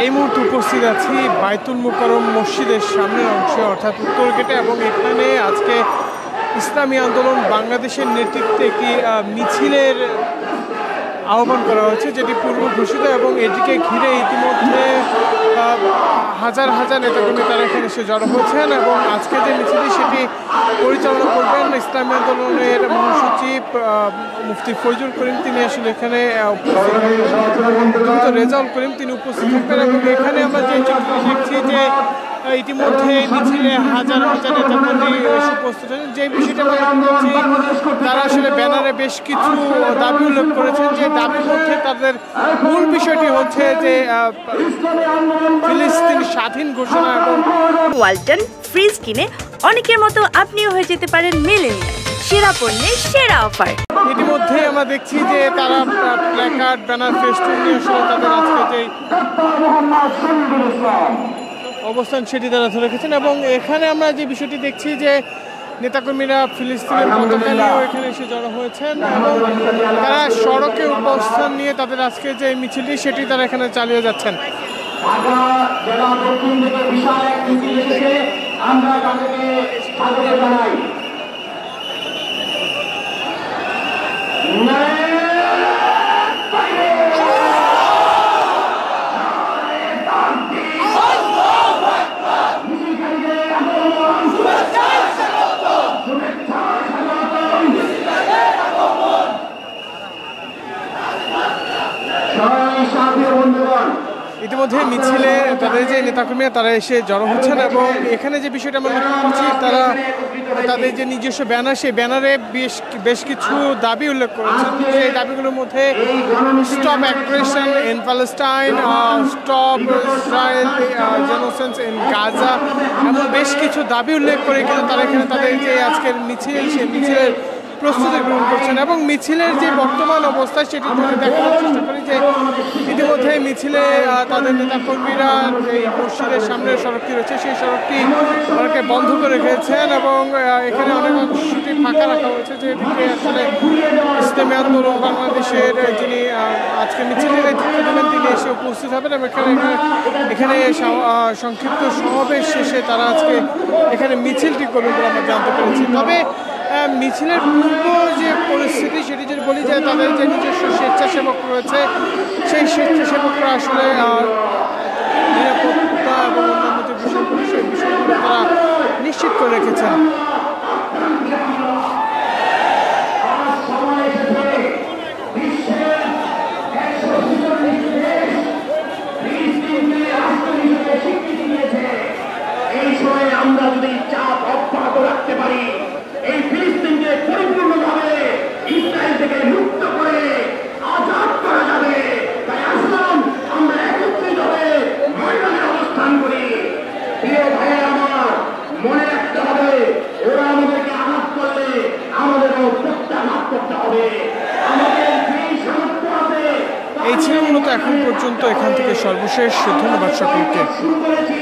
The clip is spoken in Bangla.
এই মুহূর্তে উপস্থিত আছি বায়তুল মুকাররম মসজিদের সামনের অংশে অর্থাৎ উত্তর গেটে, এবং এখানে আজকে ইসলামী আন্দোলন বাংলাদেশের নেতৃত্বে একটি মিছিলের আহ্বান করা হয়েছে, যেটি পূর্ব ঘোষিত, এবং এটিকে ঘিরে ইতিমধ্যে হাজার হাজার নেতাকর্মী তারা এখানে এসে জড়ো হয়েছেন। এবং আজকে যে মিছিলটি সেটি পরিচালনা করবেন ইসলামী আন্দোলনের মহাসচিব মুফতি ফৈজুল করিম, তিনি আসলে এখানে রেজাউল করিম তিনি উপস্থিত থাকবেন। এবং এখানে আমরা যে চিত্র দেখছি যে ইতিমধ্যে মিছিলে হাজার হাজার নেতাকর্মী উপস্থিত হয়েছেন। যে বিষয়টা বলছি, তারা আসলে ব্যানারে বেশ কিছু দাবি উল্লেখ করেছেন। যে দাবির মধ্যে তাদের মূল বিষয়টি হচ্ছে যে ফিলিস্তিন স্বাধীন ঘোষণা। এবং ওয়ালটন ফ্রিজ কিনে অনেকের মতো আপনিও হয়ে যেতে পারেন মিলেনিয়াল, সেরা পণ্যের সেরা অফার। ইতিমধ্যে আমরা দেখছি যে তারা প্ল্যাকার্ড, ব্যানার, ফেস্টুন নিয়ে আসলে তাদের আজকে যে অবস্থান সেটি তারা ধরে রেখেছেন। এবং এখানে আমরা যে বিষয়টি দেখছি যে নেতাকর্মীরা ফিলিস্তিনের পতাকা নিয়েও এখানে এসে জড়ো হয়েছেন, এবং তারা সড়কে অবস্থান নিয়ে তাদের আজকে যে মিছিলটি সেটি তারা এখানে চালিয়ে যাচ্ছেন। ইতিমধ্যে মিছিলে তাদের যে নেতাকর্মীরা তারা এসে জড়ো হচ্ছেন, এবং এখানে যে বিষয়টা আমরা লক্ষ্য করছি, তারা তাদের যে নিজস্ব ব্যানার, সেই ব্যানারে বেশ কিছু দাবি উল্লেখ করেছেন। সেই দাবিগুলোর মধ্যে stop aggression in Palestine, stop Israel genocide in Gaza, এমন বেশ কিছু দাবি উল্লেখ করে কিন্তু তারা এখানে তাদের যে আজকের মিছিল, সেই মিছিলের প্রস্তুতি গ্রহণ করছেন। এবং মিছিলের যে বর্তমান অবস্থা সেটি যদি দেখানোর চেষ্টা করি, যে ইতিমধ্যে মিছিলে তাদের নেতাকর্মীরা এই মসজিদের সামনের সড়কটি রয়েছে সেই সড়কটি অনেকে বন্ধ করে রেখেছেন, এবং এখানে অনেক অংশটি ফাঁকা রাখা হয়েছে। যেদিকে আসলে ইসলামী আন্দোলন বাংলাদেশের যিনি আজকে মিছিলের নেতৃত্ব দেবেন তিনি এসে উপস্থিত হবেন, এবং এখানে সংক্ষিপ্ত সমাবেশ শেষে তারা আজকে এখানে মিছিলটি করবেন বলে আমরা জানতে পেরেছি। তবে মিছিলের পূর্ব যে পরিস্থিতি সেটি যদি বলি, যে তাদের যে নিজস্ব স্বেচ্ছাসেবক রয়েছে সেই স্বেচ্ছাসেবকরা আসলে নিরাপত্তা এবং অন্যান্য যে বিষয়গুলো সেই বিষয়গুলো তারা নিশ্চিত করে রেখেছেন। এই সময় আমরা যদি চাপ অব্যাহত রাখতে পারি, এই ফিলিস্তিনকে পরিপূর্ণভাবে ইসরায়েল থেকে মুক্ত করে আজাদ করা যাবে। তাই আসলাম আমরা একত্রিত হয়ে ময়দানে অবস্থান করি। প্রিয় ভাই আমার, মনে রাখতে হবে, ওরা আমাদেরকে আঘাত করলে আমাদেরও প্রত্যাঘাত করতে হবে। আমাদের যেই সামর্থ্য আছে। এই ছিল মূলত এখন পর্যন্ত এখান থেকে সর্বশেষ। ধন্যবাদ সকলকে। শুরু করেছি।